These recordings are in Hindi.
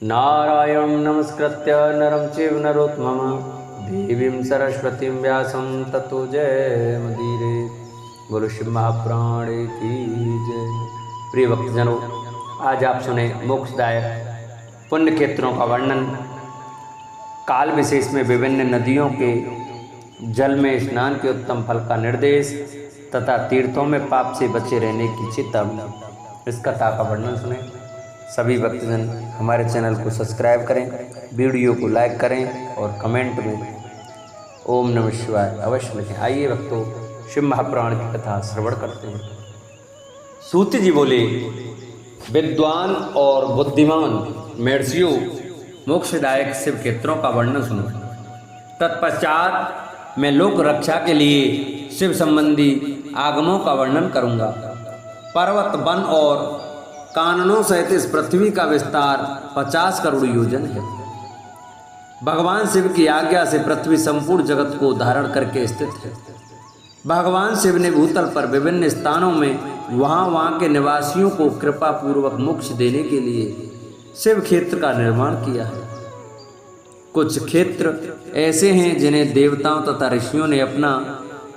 नारायणं नमस्कृत्य नरं चैव नरोत्तमं देवीं सरस्वतीं व्यासं ततो जयमुदीरये। बोलो शिव महापुराण की जय। प्रिय भक्तजनों, आज आप सुने मोक्षदायक पुण्य क्षेत्रों का वर्णन। काल विशेष में विभिन्न नदियों के जल में स्नान के उत्तम फल का निर्देश तथा तीर्थों में पाप से बचे रहने की चेतावनी। इस कथा का वर्णन सुने। सभी भक्तजन हमारे चैनल को सब्सक्राइब करें, वीडियो को लाइक करें और कमेंट में ओम नमः शिवाय अवश्य लिखें। आइए भक्तों, शिव महापुराण की कथा श्रवण करते हैं। सूत जी बोले, विद्वान और बुद्धिमान महर्षियों, मोक्षदायक शिव क्षेत्रों का वर्णन सुनो। तत्पश्चात मैं लोक रक्षा के लिए शिव संबंधी आगमों का वर्णन करूंगा। पर्वत, वन और काननों सहित इस पृथ्वी का विस्तार 50 करोड़ योजन है। भगवान शिव की आज्ञा से पृथ्वी संपूर्ण जगत को धारण करके स्थित है। भगवान शिव ने भूतल पर विभिन्न स्थानों में वहाँ के निवासियों को कृपा पूर्वक मोक्ष देने के लिए शिव क्षेत्र का निर्माण किया है। कुछ क्षेत्र ऐसे हैं जिन्हें देवताओं तथा ऋषियों ने अपना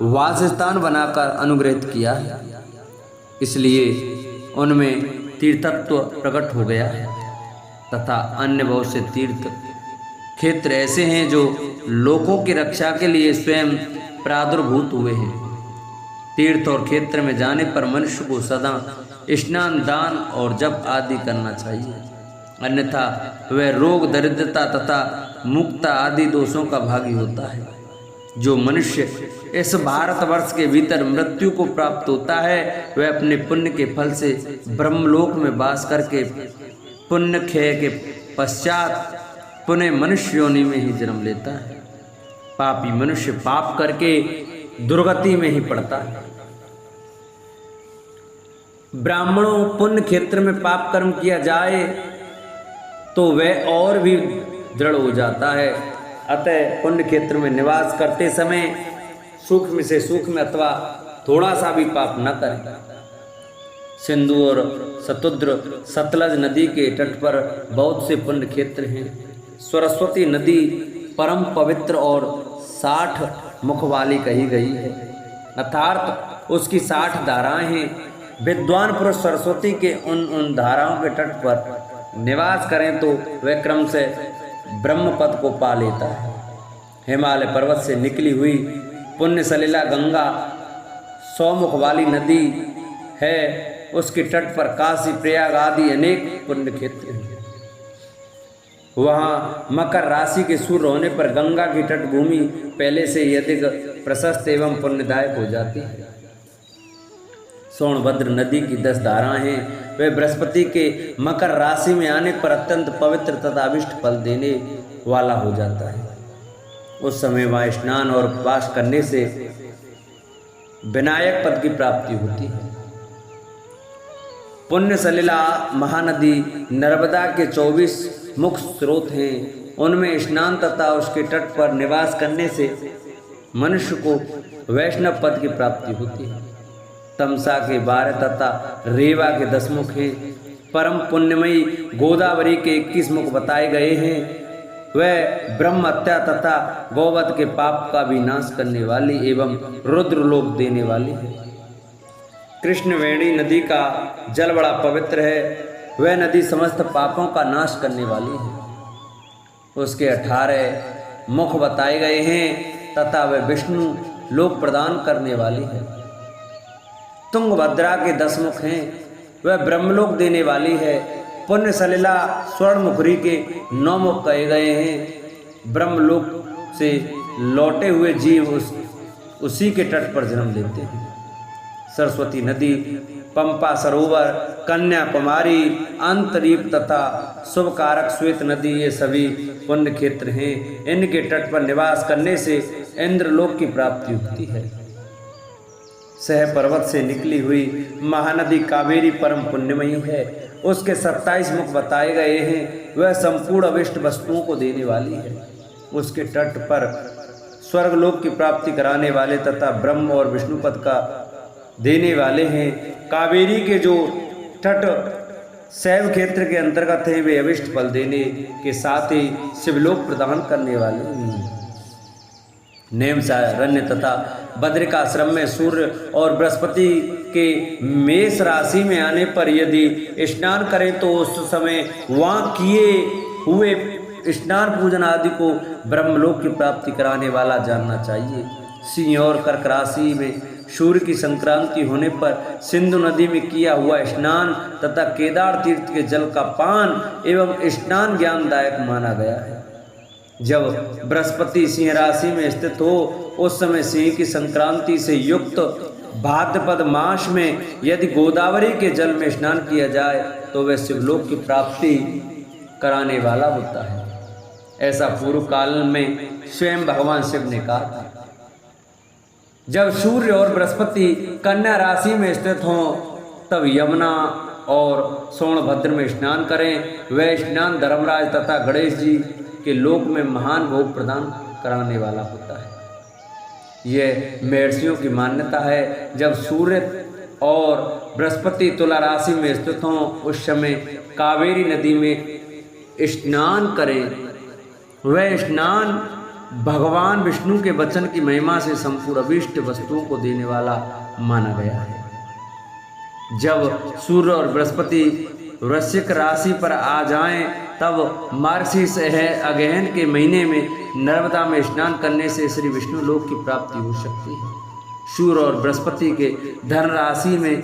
वास स्थान बनाकर अनुग्रहित किया है, इसलिए उनमें तीर्थत्व प्रकट हो गया है। तथा अन्य बहुत से तीर्थ क्षेत्र ऐसे हैं जो लोकों की रक्षा के लिए स्वयं प्रादुर्भूत हुए हैं। तीर्थ और क्षेत्र में जाने पर मनुष्य को सदा स्नान, दान और जप आदि करना चाहिए, अन्यथा वह रोग, दरिद्रता तथा मुक्ता आदि दोषों का भागी होता है। जो मनुष्य इस भारतवर्ष के भीतर मृत्यु को प्राप्त होता है, वह अपने पुण्य के फल से ब्रह्मलोक में वास करके पुण्य क्षय के पश्चात पुनः मनुष्य योनि में ही जन्म लेता है। पापी मनुष्य पाप करके दुर्गति में ही पड़ता है। ब्राह्मणों, पुण्य क्षेत्र में पाप कर्म किया जाए तो वह और भी दृढ़ हो जाता है। अतः पुण्य क्षेत्र में निवास करते समय सूक्ष्म से सूक्ष्म अथवा थोड़ा सा भी पाप न करें। सिंधु और सतुद्र, सतलज नदी के तट पर बहुत से पुण्य क्षेत्र हैं। सरस्वती नदी परम पवित्र और 60 मुख वाली कही गई है, अर्थात उसकी 60 धाराएं हैं। विद्वान पुरुष सरस्वती के उन धाराओं के तट पर निवास करें तो वह क्रम से ब्रह्म पद को पा लेता है। हिमालय पर्वत से निकली हुई पुण्य सलिला गंगा 100 मुख वाली नदी है। उसके तट पर काशी, प्रयाग आदि अनेक पुण्य क्षेत्र हैं। वहाँ मकर राशि के सूर्य होने पर गंगा की तट भूमि पहले से ही अधिक प्रशस्त एवं पुण्यदायक हो जाती है। सोनभद्र नदी की 10 धाराएं हैं। वे बृहस्पति के मकर राशि में आने पर अत्यंत पवित्र तथा अभिष्ट फल देने वाला हो जाता है। उस समय वहाँ स्नान और उपवास करने से विनायक पद की प्राप्ति होती है। पुण्य सलिला महानदी नर्मदा के 24 मुख्य स्रोत हैं। उनमें स्नान तथा उसके तट पर निवास करने से मनुष्य को वैष्णव पद की प्राप्ति होती है। तमसा के 12 तथा रेवा के 10 मुख हैं। परम पुण्यमयी गोदावरी के 21 मुख बताए गए हैं। वह ब्रह्म हत्या तथा गौवध के पाप का भी नाश करने वाली एवं रुद्रलोक देने वाली है। कृष्णवेणी नदी का जल बड़ा पवित्र है। वह नदी समस्त पापों का नाश करने वाली है। उसके 18 मुख बताए गए हैं तथा वह विष्णु लोक प्रदान करने वाली है। तुंगभद्रा के 10 मुख हैं। वह ब्रह्मलोक देने वाली है। पुण्य सलिला स्वर्णमुखरी के 9 मुख कहे गए हैं। ब्रह्मलोक से लौटे हुए जीव उसी के तट पर जन्म लेते हैं। सरस्वती नदी, पंपा सरोवर, कन्याकुमारी, अंतरीप तथा शुभकारक श्वेत नदी, ये सभी पुण्य क्षेत्र हैं। इनके तट पर निवास करने से इंद्रलोक की प्राप्ति होती है। सह पर्वत से निकली हुई महानदी कावेरी परम पुण्यमयी है। उसके 27 मुख बताए गए हैं। वह संपूर्ण अविष्ट वस्तुओं को देने वाली है। उसके तट पर स्वर्गलोक की प्राप्ति कराने वाले तथा ब्रह्म और विष्णु पद का देने वाले हैं। कावेरी के जो तट शैव क्षेत्र के अंतर्गत हैं, वे अभिष्ट फल देने के साथ ही शिवलोक प्रदान करने वाले हैं। नेमसारण्य तथा बद्रिकाश्रम में सूर्य और बृहस्पति के मेष राशि में आने पर यदि स्नान करें तो उस समय वहाँ किए हुए स्नान पूजन आदि को ब्रह्मलोक की प्राप्ति कराने वाला जानना चाहिए। सिंह और कर्क राशि में सूर्य की संक्रांति होने पर सिंधु नदी में किया हुआ स्नान तथा केदार तीर्थ के जल का पान एवं स्नान ज्ञानदायक माना गया है। जब बृहस्पति सिंह राशि में स्थित हो उस समय सिंह की संक्रांति से युक्त भाद्रपद मास में यदि गोदावरी के जल में स्नान किया जाए तो वह शिवलोक की प्राप्ति कराने वाला होता है। ऐसा पूर्व काल में स्वयं भगवान शिव ने कहा था। जब सूर्य और बृहस्पति कन्या राशि में स्थित हों तब यमुना और सोनभद्र में स्नान करें। वह स्नान धर्मराज तथा गणेश जी के लोक में महान भोग प्रदान कराने वाला होता है। यह महर्षियों की मान्यता है। जब सूर्य और बृहस्पति तुला राशि में स्थित हों उस समय कावेरी नदी में स्नान करें। वह स्नान भगवान विष्णु के वचन की महिमा से संपूर्ण अभीष्ट वस्तुओं को देने वाला माना गया है। जब सूर्य और बृहस्पति वृश्चिक राशि पर आ जाएं तब मार्गशीर्ष अगहन के महीने में नर्मदा में स्नान करने से श्री विष्णु लोक की प्राप्ति हो सकती है। सूर्य और बृहस्पति के धन राशि में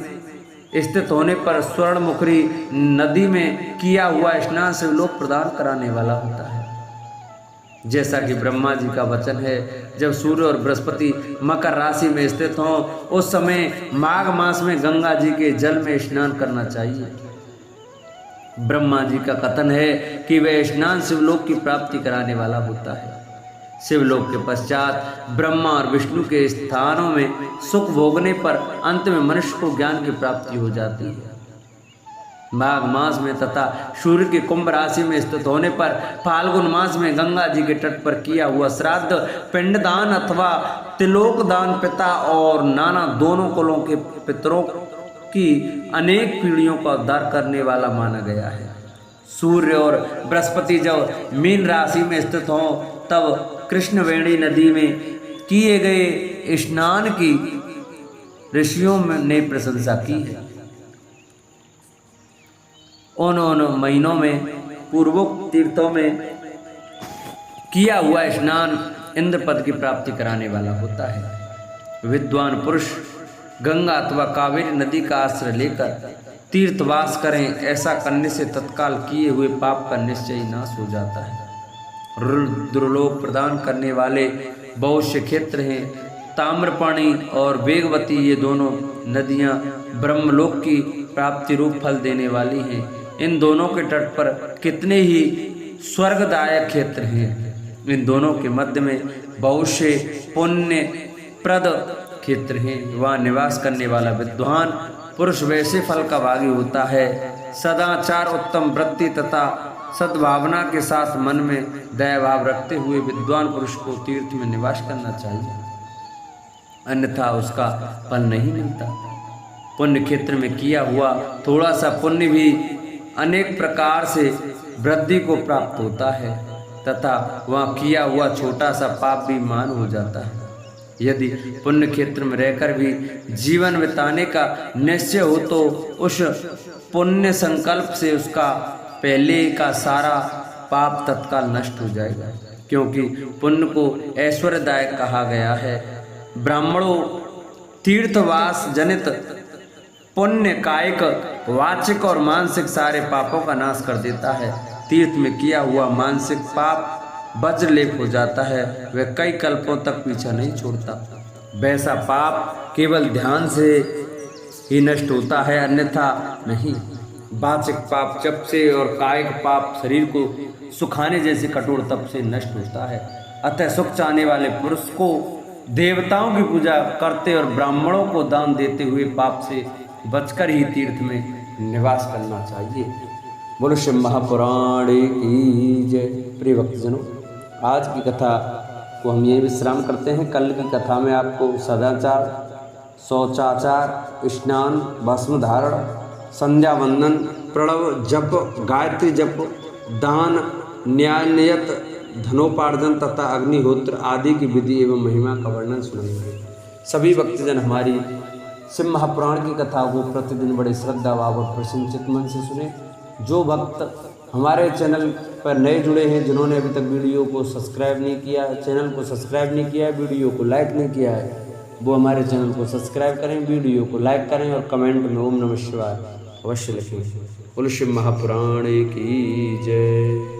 स्थित होने पर स्वर्णमुखी नदी में किया हुआ स्नान शिवलोक प्रदान कराने वाला होता है। जैसा कि ब्रह्मा जी का वचन है, जब सूर्य और बृहस्पति मकर राशि में स्थित हों उस समय माघ मास में गंगा जी के जल में स्नान करना चाहिए। ब्रह्मा जी का कथन है कि वह स्नान शिवलोक की प्राप्ति कराने वाला होता है। शिवलोक के पश्चात ब्रह्मा और विष्णु के स्थानों में सुख भोगने पर अंत में मनुष्य को ज्ञान की प्राप्ति हो जाती है। माघ मास में तथा सूर्य की कुंभ राशि में स्थित होने पर फाल्गुन मास में गंगा जी के तट पर किया हुआ श्राद्ध पिंडदान अथवा तिलोक दान पिता और नाना दोनों कुलों के पितरों की अनेक पीढ़ियों का उद्धार करने वाला माना गया है। सूर्य और बृहस्पति जब मीन राशि में स्थित हों तब कृष्णवेणी नदी में किए गए स्नान की ऋषियों ने प्रशंसा की है। उन महीनों में पूर्वोक्त तीर्थों में किया हुआ स्नान इंद्र पद की प्राप्ति कराने वाला होता है। विद्वान पुरुष गंगा अथवा कावेरी नदी का आश्रय लेकर तीर्थवास करें। ऐसा करने से तत्काल किए हुए पाप का निश्चय नाश हो जाता है। रुद्रलोक प्रदान करने वाले बहुत से क्षेत्र हैं। ताम्रपाणी और वेगवती ये दोनों नदियां ब्रह्मलोक की प्राप्ति रूप फल देने वाली हैं। इन दोनों के तट पर कितने ही स्वर्गदायक क्षेत्र हैं। इन दोनों के मध्य में बहुत से पुण्य प्रद क्षेत्र हैं। वहाँ निवास करने वाला विद्वान पुरुष वैसे फल का भागी होता है। सदाचार उत्तम वृत्ति तथा सद्भावना के साथ मन में दया भाव रखते हुए विद्वान पुरुष को तीर्थ में निवास करना चाहिए, अन्यथा उसका फल नहीं मिलता। पुण्य क्षेत्र में किया हुआ थोड़ा सा पुण्य भी अनेक प्रकार से वृद्धि को प्राप्त होता है तथा वहाँ किया हुआ छोटा सा पाप भी मान हो जाता है। यदि पुण्य क्षेत्र में रहकर भी जीवन बिताने का निश्चय हो तो उस पुण्य संकल्प से उसका पहले का सारा पाप तत्काल नष्ट हो जाएगा, क्योंकि पुण्य को ऐश्वर्यदायक कहा गया है। ब्राह्मणों तीर्थवास जनित पुण्य कायिक वाचिक और मानसिक सारे पापों का नाश कर देता है। तीर्थ में किया हुआ मानसिक पाप वज्रलेप हो जाता है, वह कई कल्पों तक पीछा नहीं छोड़ता। वैसा पाप केवल ध्यान से ही नष्ट होता है, अन्यथा नहीं। वाचिक पाप जप से और कायिक पाप शरीर को सुखाने जैसे कठोर तप से नष्ट होता है। अतः सुख चाहने वाले पुरुष को देवताओं की पूजा करते और ब्राह्मणों को दान देते हुए पाप से बचकर ही तीर्थ में निवास करना चाहिए। बोलो शिव महापुराण की जय। प्रिय भक्तजनों, आज की कथा को हम यही विश्राम करते हैं। कल की कथा में आपको सदाचार, शौचाचार, स्नान, भस्म धारण, संध्या वंदन प्रणव जप, गायत्री जप, दान, न्यायनियत, धनोपार्जन तथा अग्निहोत्र आदि की विधि एवं महिमा का वर्णन सुनेंगे। सभी भक्तजन हमारी शिव महापुराण की कथा को प्रतिदिन बड़े श्रद्धा भाव और प्रसन्नचित मन से सुने। जो भक्त हमारे चैनल पर नए जुड़े हैं, जिन्होंने अभी तक वीडियो को सब्सक्राइब नहीं किया, चैनल को सब्सक्राइब नहीं किया है, वीडियो को लाइक नहीं किया है, वो हमारे चैनल को सब्सक्राइब करें, वीडियो को लाइक करें और कमेंट में ओम नमः शिवाय अवश्य लिखें। बोलो शिव महापुराण की जय।